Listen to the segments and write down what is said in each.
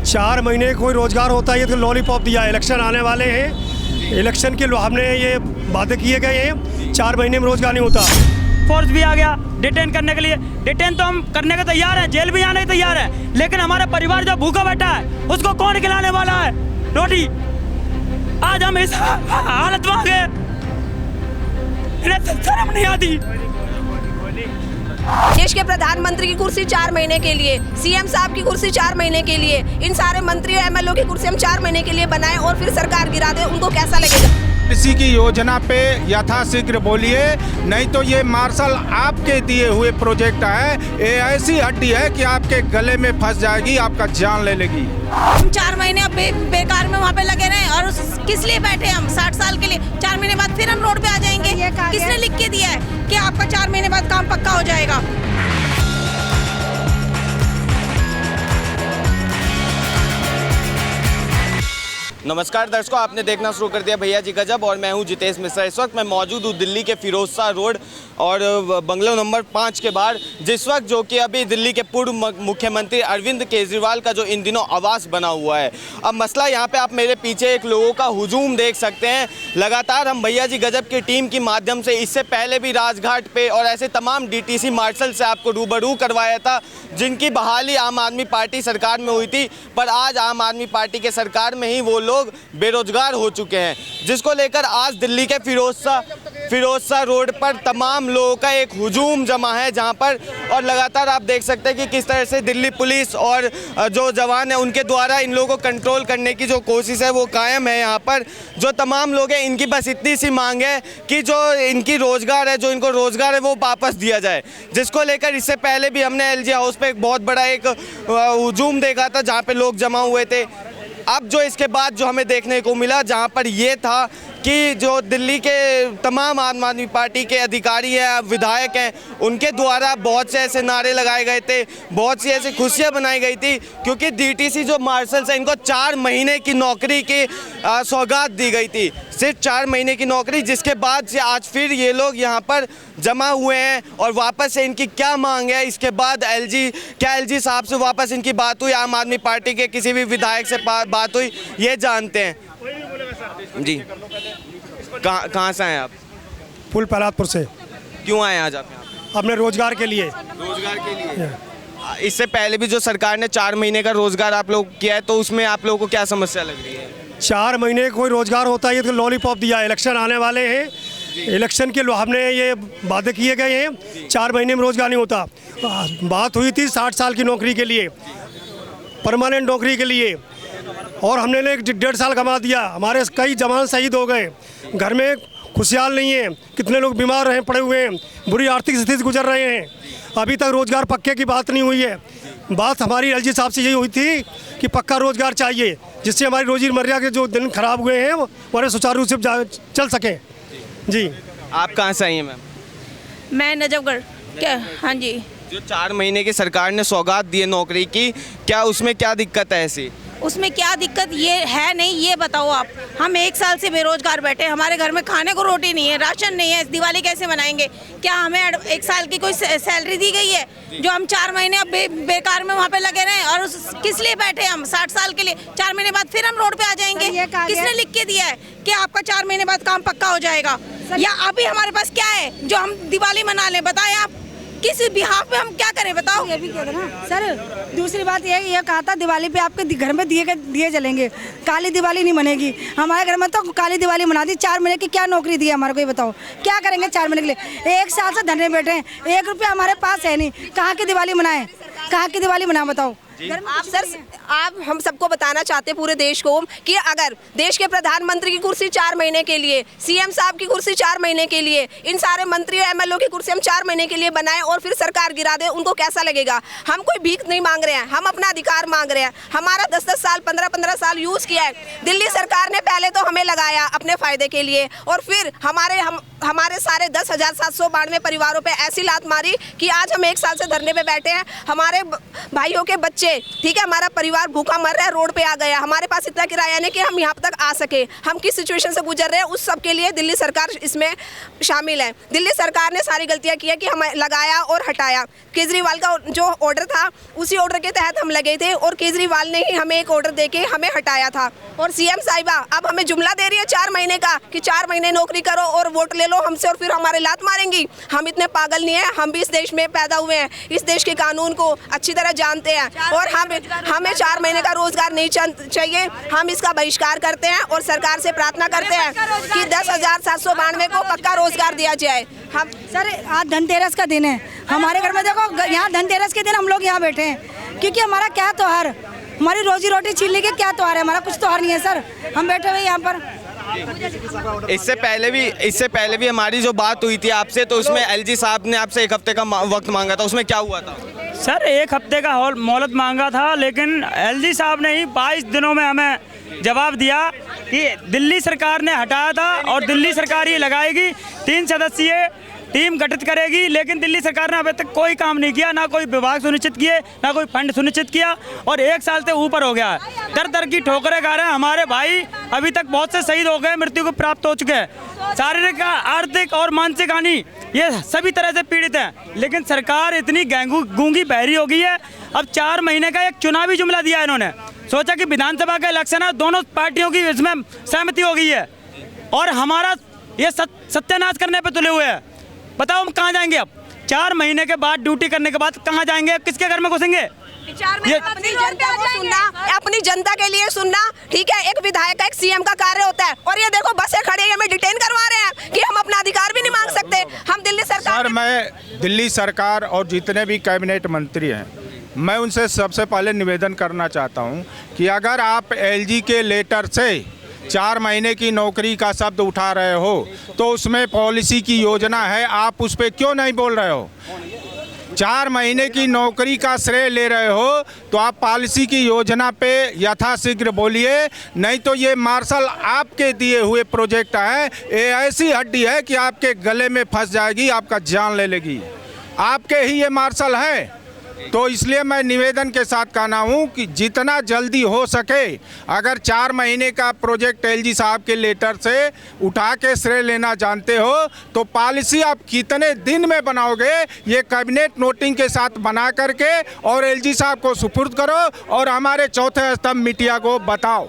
4 महीने कोई रोजगार होता है, ये तो लॉलीपॉप दिया है। इलेक्शन आने वाले हैं, इलेक्शन के हमने ये वादे किए गए हैं, 4 महीने में रोजगार नहीं होता। फोर्स भी आ गया डिटेन करने के लिए। डिटेन तो हम करने के तैयार हैं, जेल भी जाने के तैयार हैं, लेकिन हमारा परिवार जो भूखा बैठा है उसको कौन खिलाने वाला है रोटी? आज हम इस हालत में आ गए, इन्हें शर्म नहीं आती। देश के प्रधानमंत्री की कुर्सी 4 महीने के लिए, सीएम साहब की कुर्सी 4 महीने के लिए, इन सारे मंत्री और एमएलए की कुर्सी हम 4 महीने के लिए बनाएं और फिर सरकार गिरा दे, उनको कैसा लगेगा? इसी की योजना पे यथाशीघ्र बोलिए, नहीं तो ये मार्शल आपके दिए हुए प्रोजेक्ट है, ये ऐसी हड्डी है कि आपके गले में फंस जाएगी, आपका जान ले लेगी। हम 4 महीने अब बेकार में वहाँ पे लगे रहे और किस लिए बैठे हम 60 साल के लिए? 4 महीने बाद फिर हम रोड पे आ जाएंगे। किसने लिख के दिया है कि आपका 4 महीने बाद काम पक्का हो जाएगा? नमस्कार दर्शकों, आपने देखना शुरू कर दिया भैया जी गजब और मैं हूं जितेश मिश्रा। इस वक्त मैं मौजूद हूं दिल्ली के फिरोजशाह रोड और बंगलो नंबर 5 के बाहर, जिस वक्त जो कि अभी दिल्ली के पूर्व मुख्यमंत्री अरविंद केजरीवाल का जो इन दिनों आवास बना हुआ है। अब मसला यहाँ पे आप मेरे पीछे एक लोगों का हुजूम देख सकते हैं। लगातार हम भैया जी गजब की टीम की माध्यम से इससे पहले भी राजघाट पे और ऐसे तमाम डीटीसी मार्शल से आपको रूबरू करवाया था, जिनकी बहाली आम आदमी पार्टी सरकार में हुई थी, पर आज आम आदमी पार्टी के सरकार में ही वो लोग बेरोजगार हो चुके हैं, जिसको लेकर आज दिल्ली के फिरोजशाह रोड पर तमाम लोगों का एक हुजूम जमा है जहां पर, और लगातार आप देख सकते हैं कि किस तरह से दिल्ली पुलिस और जो जवान है उनके द्वारा इन लोगों को कंट्रोल करने की जो कोशिश है वो कायम है। यहाँ पर जो तमाम लोग हैं इनकी बस इतनी सी मांग है कि जो इनकी रोजगार है, जो इनको रोजगार है वो वापस दिया जाए, जिसको लेकर इससे पहले भी हमने एलजी हाउस पे एक बहुत बड़ा एक हुजूम देखा था जहाँ पे लोग जमा हुए थे। अब जो इसके बाद जो हमें देखने को मिला, जहां पर ये था कि जो दिल्ली के तमाम आम आदमी पार्टी के अधिकारी हैं, विधायक हैं, उनके द्वारा बहुत से ऐसे नारे लगाए गए थे, बहुत सी ऐसी खुशियां बनाई गई थी, क्योंकि डीटीसी जो मार्शल्स हैं इनको 4 महीने की नौकरी की सौगात दी गई थी, सिर्फ 4 महीने की नौकरी, जिसके बाद से आज फिर ये लोग यहाँ पर जमा हुए हैं और वापस से इनकी क्या मांग है। इसके बाद एलजी साहब से वापस इनकी बात हुई, आम आदमी पार्टी के किसी भी विधायक से बात हुई, ये जानते हैं। जी, कहाँ से आए आप? फुल प्रहलादपुर से। क्यों आए आज आप यहाँ? अपने रोजगार के लिए। रोजगार के लिए। इससे पहले भी जो सरकार ने 4 महीने का रोजगार आप लोग किया है, तो उसमें आप लोगों को क्या समस्या लग रही है? 4 महीने कोई रोजगार होता है, ये तो लॉलीपॉप दिया है। इलेक्शन आने वाले हैं, इलेक्शन के हमने ये वादे किए गए हैं, 4 महीने में रोजगार नहीं होता। बात हुई थी 60 साल की नौकरी के लिए, परमानेंट नौकरी के लिए, और हमने 1.5 साल कमा दिया। हमारे कई जवान शहीद हो गए, घर में खुशहाल नहीं है, कितने लोग बीमार हैं, पड़े हुए हैं, बुरी आर्थिक स्थिति से गुजर रहे हैं। अभी तक रोजगार पक्के की बात नहीं हुई है। बात हमारी एलजी साहब से यही हुई थी कि पक्का रोजगार चाहिए, जिससे हमारी रोजीमर्रा के जो दिन खराब हुए हैं वो सुचारू रूप से चल सकें। जी, आप कहाँ से आई हैं मैम? मैं नजफगढ़। क्या? हाँ जी। जो 4 महीने की सरकार ने सौगात दी है नौकरी की, क्या उसमें क्या दिक्कत है ऐसी? उसमें क्या दिक्कत ये है नहीं, ये बताओ आप। हम 1 साल से बेरोजगार बैठे, हमारे घर में खाने को रोटी नहीं है, राशन नहीं है, दिवाली कैसे मनाएंगे? क्या हमें 1 साल की कोई सैलरी दी गई है? जो हम 4 महीने अब बेकार में वहाँ पे लगे रहे और किस लिए बैठे हम 60 साल के लिए? 4 महीने बाद फिर हम रोड पे आ जाएंगे। किसने लिख के दिया है कि आपका 4 महीने बाद काम पक्का हो जाएगा? या अभी हमारे पास क्या है जो हम दिवाली मना लें? बताएं आप, किस बिहाफ पे हम क्या करें बताओ? ये भी कह दो ना सर। दूसरी बात ये कहा था दिवाली पे आपके घर में दिए जलेंगे, काली दिवाली नहीं मनेगी। हमारे घर में तो काली दिवाली मना दी। 4 महीने की क्या नौकरी दी है हमारे को, ये बताओ क्या करेंगे 4 महीने के लिए? 1 साल से धरने बैठे हैं, 1 रुपया हमारे पास है नहीं, कहाँ की दिवाली मनाएं? कहाँ की दिवाली मनाएं बताओ? आप सर, आप हम सबको बताना चाहते हैं पूरे देश को कि अगर देश के प्रधानमंत्री की कुर्सी 4 महीने के लिए, सीएम साहब की कुर्सी 4 महीने के लिए, इन सारे मंत्री और एमएलए की कुर्सी हम 4 महीने के लिए बनाएं और फिर सरकार गिरा दे, उनको कैसा लगेगा? हम कोई भीख नहीं मांग रहे हैं, हम अपना अधिकार मांग रहे हैं। हमारा 10-10 साल 15-15 साल यूज किया है। दिल्ली सरकार ने पहले तो हमें लगाया अपने फायदे के लिए, और फिर हमारे सारे 10,792 परिवारों पे ऐसी लात मारी कि आज हम 1 साल से धरने पे बैठे हैं। हमारे भाइयों के बच्चे नीचे, ठीक है, हमारा परिवार भूखा मर रहा है, रोड पे आ गया, हमारे पास इतना किराया नहीं कि हम यहाँ तक आ सके। हम किस सिचुएशन से गुजर रहे हैं, उस सब के लिए दिल्ली सरकार इसमें शामिल है। दिल्ली सरकार ने सारी गलतियाँ की है कि हमें लगाया और हटाया। केजरीवाल का जो ऑर्डर था उसी ऑर्डर के तहत हम लगे थे और केजरीवाल ने ही हमें एक ऑर्डर देके हमें हटाया था। और सीएम साहिबा अब हमें जुमला दे रही है 4 महीने का कि 4 महीने नौकरी करो और वोट ले लो हमसे और फिर हमारे लात मारेंगी। हम इतने पागल नहीं है, हम भी इस देश में पैदा हुए हैं, इस देश के कानून को अच्छी तरह जानते हैं और हमें 4 महीने का रोजगार नहीं चाहिए। हम इसका बहिष्कार करते हैं और सरकार से प्रार्थना करते हैं कि 10,792 को पक्का रोजगार दिया जाए। हम सर आज धनतेरस का दिन है, हमारे घर में देखो यहाँ धनतेरस के दिन हम लोग यहाँ बैठे हैं क्योंकि हमारा क्या त्योहार, हमारी रोजी रोटी छीनने के क्या त्योहार है, हमारा कुछ त्योहार नहीं है सर। हम बैठे हुए यहाँ पर। इससे पहले भी हमारी जो बात हुई थी आपसे, तो उसमें एलजी साहब ने आपसे 1 हफ्ते का वक्त मांगा था, उसमें क्या हुआ था? सर 1 हफ्ते का मोहलत मांगा था, लेकिन एलजी साहब ने ही 22 दिनों में हमें जवाब दिया कि दिल्ली सरकार ने हटाया था और दिल्ली सरकार ये लगाएगी, 3 सदस्यीय टीम गठित करेगी। लेकिन दिल्ली सरकार ने अभी तक कोई काम नहीं किया, ना कोई विभाग सुनिश्चित किए, ना कोई फंड सुनिश्चित किया और 1 साल से ऊपर हो गया है। दर की ठोकरें खा रहे हैं हमारे भाई, अभी तक बहुत से शहीद हो गए, मृत्यु को प्राप्त हो चुके हैं। शारीरिक, आर्थिक और मानसिक हानि ये सभी तरह से पीड़ित हैं। लेकिन सरकार इतनी गूंगी बहरी हो गई है। अब 4 महीने का एक चुनावी जुमला दिया है इन्होंने, सोचा कि विधानसभा का इलेक्शन है, दोनों पार्टियों की इसमें सहमति हो गई है और हमारा ये सत्यानाश करने पे तुले हुए हैं। बताओ हम कहाँ जाएंगे अब? 4 महीने के बाद ड्यूटी करने के बाद कहाँ जाएंगे, किसके घर में घुसेंगे? अपनी जनता को सुनना, अपनी जनता के लिए सुनना, ठीक है। एक विधायक का, एक सीएम का कार्य होता है और ये देखो बसें खड़ी है, हमें डिटेन करवा रहे हैं कि हम अपना अधिकार भी नहीं मांग सकते। हम दिल्ली सरकार सर, मैं दिल्ली सरकार और जितने भी कैबिनेट मंत्री हैं, मैं उनसे सबसे पहले निवेदन करना चाहता हूं कि अगर आप एलजी के लेटर से 4 महीने की नौकरी का शब्द उठा रहे हो तो उसमें पॉलिसी की योजना है, आप उस पर क्यों नहीं बोल रहे हो? 4 महीने की नौकरी का श्रेय ले रहे हो तो आप पॉलिसी की योजना पे यथाशीघ्र बोलिए, नहीं तो ये मार्शल आपके दिए हुए प्रोजेक्ट है, ये ऐसी हड्डी है कि आपके गले में फंस जाएगी, आपका जान ले लेगी। आपके ही ये मार्शल है। तो इसलिए मैं निवेदन के साथ कहना हूँ कि जितना जल्दी हो सके, अगर 4 महीने का प्रोजेक्ट एलजी साहब के लेटर से उठा के श्रेय लेना जानते हो तो पॉलिसी आप कितने दिन में बनाओगे, ये कैबिनेट नोटिंग के साथ बना करके और एलजी साहब को सुपुर्द करो और हमारे चौथे स्तंभ मीडिया को बताओ।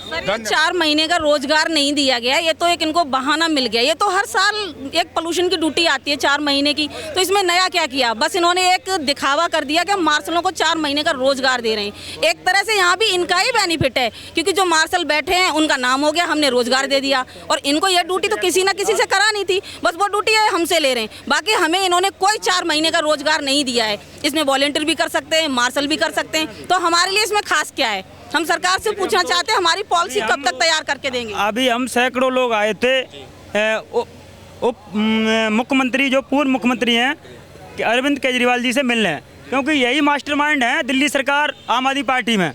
सर ये 4 महीने का रोजगार नहीं दिया गया, ये तो एक इनको बहाना मिल गया। ये तो हर साल एक पोल्यूशन की ड्यूटी आती है 4 महीने की, तो इसमें नया क्या किया? बस इन्होंने एक दिखावा कर दिया कि हम मार्शलों को 4 महीने का रोजगार दे रहे हैं। एक तरह से यहाँ भी इनका ही बेनिफिट है क्योंकि जो मार्शल बैठे हैं उनका नाम हो गया, हमने रोजगार दे दिया और इनको यह ड्यूटी तो किसी ना किसी से करानी थी, बस वो ड्यूटी है हमसे ले रहे हैं। बाकी हमें इन्होंने कोई 4 महीने का रोजगार नहीं दिया है। इसमें वॉलंटियर भी कर सकते हैं, मार्शल भी कर सकते हैं, तो हमारे लिए इसमें खास क्या है? हम सरकार से पूछना चाहते हैं हमारी पॉलिसी कब तक तैयार करके देंगे? अभी हम सैकड़ों लोग आए थे, उप मुख्यमंत्री जो पूर्व मुख्यमंत्री हैं अरविंद केजरीवाल जी से मिलने, क्योंकि यही मास्टरमाइंड हैं दिल्ली सरकार आम आदमी पार्टी में,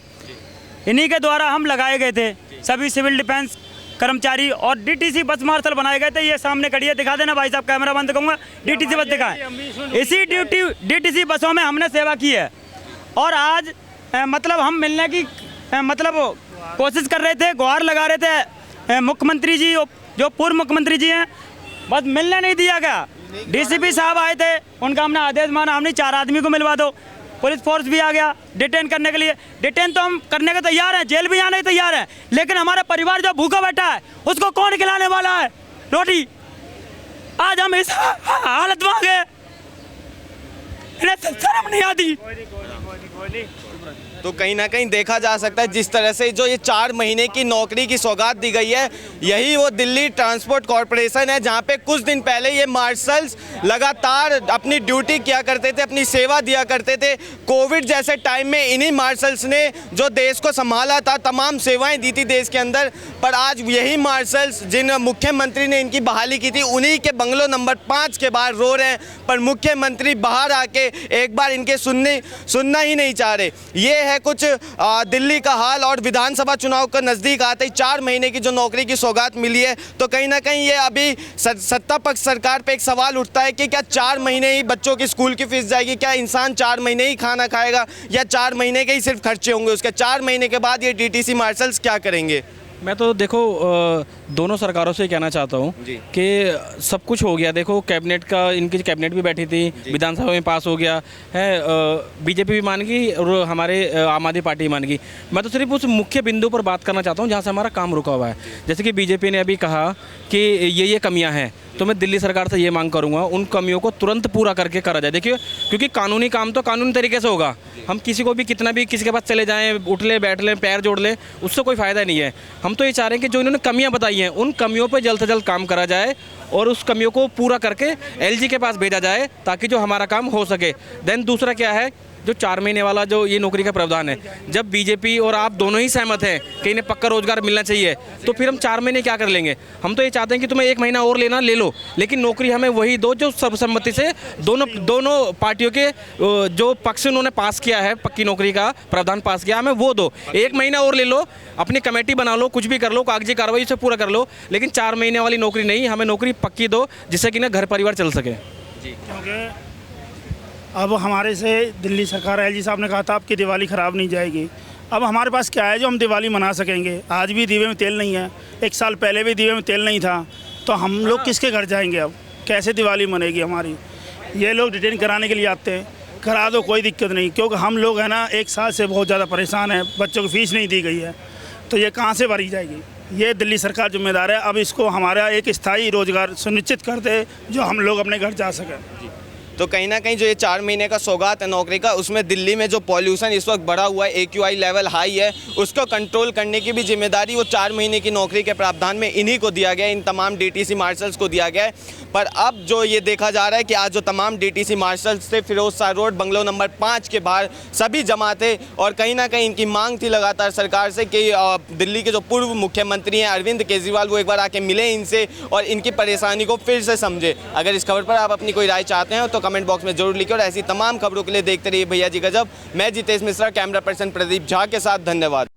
इन्हीं के द्वारा हम लगाए गए थे। सभी सिविल डिफेंस कर्मचारी और डीटीसी बस मार्शल बनाए गए थे। ये सामने खड़ी है, दिखा देना भाई साहब, कैमरा बंद करूँगा, डीटीसी बस दिखाएं। इसी डीटीसी बसों में हमने सेवा की है और आज मतलब हम मिलने की मतलब कोशिश कर रहे थे, गुहार लगा रहे थे मुख्यमंत्री जी, जो पूर्व मुख्यमंत्री जी हैं, बस मिलने नहीं दिया गया। डीसीपी साहब आए थे, उनका हमने आदेश माना, हमने 4 आदमी को मिलवा दो। पुलिस फोर्स भी आ गया डिटेन करने के लिए। डिटेन तो हम करने के तैयार हैं, जेल भी जाने के तैयार हैं, लेकिन हमारा परिवार जो भूखा बैठा है उसको कौन खिलाने वाला है रोटी? आज हम इस हालत में आ गए, इन्हें शर्म नहीं आती। तो कहीं ना कहीं देखा जा सकता है जिस तरह से जो ये 4 महीने की नौकरी की सौगात दी गई है, यही वो दिल्ली ट्रांसपोर्ट कॉरपोरेशन है जहां पे कुछ दिन पहले ये मार्शल्स लगातार अपनी ड्यूटी किया करते थे, अपनी सेवा दिया करते थे। कोविड जैसे टाइम में इन्हीं मार्शल्स ने जो देश को संभाला था, तमाम सेवाएं दी थी देश के अंदर। पर आज यही मार्शल्स जिन मुख्यमंत्री ने इनकी बहाली की थी, उन्हीं के बंगलों नंबर 5 के बाहर रो रहे हैं, पर मुख्यमंत्री बाहर आके एक बार इनके सुनना ही नहीं चाह रहे। ये है कुछ दिल्ली का हाल। और विधानसभा चुनाव का नज़दीक आते ही 4 महीने की जो नौकरी की सौगात मिली है, तो कहीं ना कहीं ये अभी सत्ता पक्ष सरकार पे एक सवाल उठता है कि क्या 4 महीने ही बच्चों की स्कूल की फीस जाएगी? क्या इंसान 4 महीने ही खाना खाएगा या 4 महीने के ही सिर्फ खर्चे होंगे? उसके 4 महीने के बाद ये डीटीसी मार्शल्स क्या करेंगे? मैं तो देखो दोनों सरकारों से कहना चाहता हूँ कि सब कुछ हो गया। देखो कैबिनेट का, इनकी कैबिनेट भी बैठी थी, विधानसभा में पास हो गया है, बीजेपी भी मान गई और हमारे आम आदमी पार्टी मान गई। मैं तो सिर्फ उस मुख्य बिंदु पर बात करना चाहता हूँ जहाँ से हमारा काम रुका हुआ है। जैसे कि बीजेपी ने अभी कहा कि ये कमियाँ हैं, तो मैं दिल्ली सरकार से ये मांग करूँगा उन कमियों को तुरंत पूरा करके करा जाए। देखिए, क्योंकि कानूनी काम तो कानूनी तरीके से होगा। हम किसी को भी कितना भी किसी के पास चले जाएं, उठ लें, बैठ लें, पैर जोड़ लें, उससे कोई फ़ायदा नहीं है। हम तो ये चाह रहे हैं कि जो इन्होंने कमियां बताई हैं उन कमियों पर जल्द से जल्द काम करा जाए और उस कमियों को पूरा करके एलजी के पास भेजा जाए ताकि जो हमारा काम हो सके। देन दूसरा क्या है, जो 4 महीने वाला जो ये नौकरी का प्रावधान है, जब बीजेपी और आप दोनों ही सहमत हैं कि इन्हें पक्का रोजगार मिलना चाहिए, तो फिर हम 4 महीने क्या कर लेंगे? हम तो ये चाहते हैं कि तुम्हें 1 महीना और लेना ले लो, लेकिन नौकरी हमें वही दो जो सर्वसम्मति से दोनों पार्टियों के जो पक्ष उन्होंने पास किया है, पक्की नौकरी का प्रावधान पास किया, हमें वो दो। 1 महीना और ले लो, अपनी कमेटी बना लो, कुछ भी कर लो, कागजी कार्रवाई से पूरा कर लो, लेकिन 4 महीने वाली नौकरी नहीं, हमें नौकरी पक्की दो जिससे कि ना घर परिवार चल सके। क्योंकि अब हमारे से दिल्ली सरकार, एलजी साहब ने कहा था आपकी दिवाली ख़राब नहीं जाएगी। अब हमारे पास क्या है जो हम दिवाली मना सकेंगे? आज भी दीवे में तेल नहीं है, 1 साल पहले भी दीवे में तेल नहीं था, तो हम लोग किसके घर जाएंगे? अब कैसे दिवाली मनेगी हमारी? ये लोग डिटेन कराने के लिए आते हैं, करा दो, कोई दिक्कत नहीं, क्योंकि हम लोग है ना 1 साल से बहुत ज़्यादा परेशान हैं। बच्चों की फ़ीस नहीं दी गई है, तो ये कहाँ से भरी जाएगी? ये दिल्ली सरकार जिम्मेदार है। अब इसको हमारा एक स्थायी रोज़गार सुनिश्चित कर दे जो हम लोग अपने घर जा सकें। तो कहीं ना कहीं जो ये 4 महीने का सौगात है नौकरी का, उसमें दिल्ली में जो पॉल्यूशन इस वक्त बढ़ा हुआ है, AQI लेवल हाई है, उसको कंट्रोल करने की भी जिम्मेदारी वो 4 महीने की नौकरी के प्रावधान में इन्हीं को दिया गया है, इन तमाम डीटीसी मार्शल्स को दिया गया है। पर अब जो ये देखा जा रहा है कि आज जो तमाम डीटीसी मार्शल्स थे Firoz Shah road bungalow number 5 के बाहर सभी जमा थे और कहीं ना कहीं इनकी मांग थी लगातार सरकार से कि दिल्ली के जो पूर्व मुख्यमंत्री हैं अरविंद केजरीवाल, वो एक बार आके मिले इनसे और इनकी परेशानी को फिर से समझे। अगर इस खबर पर आप अपनी कोई राय चाहते हैं तो कमेंट बॉक्स में जरूर लिखिए और ऐसी तमाम खबरों के लिए देखते रहिए भैया जी गजब। मैं जितेश मिश्रा, कैमरा पर्सन प्रदीप झा के साथ, धन्यवाद।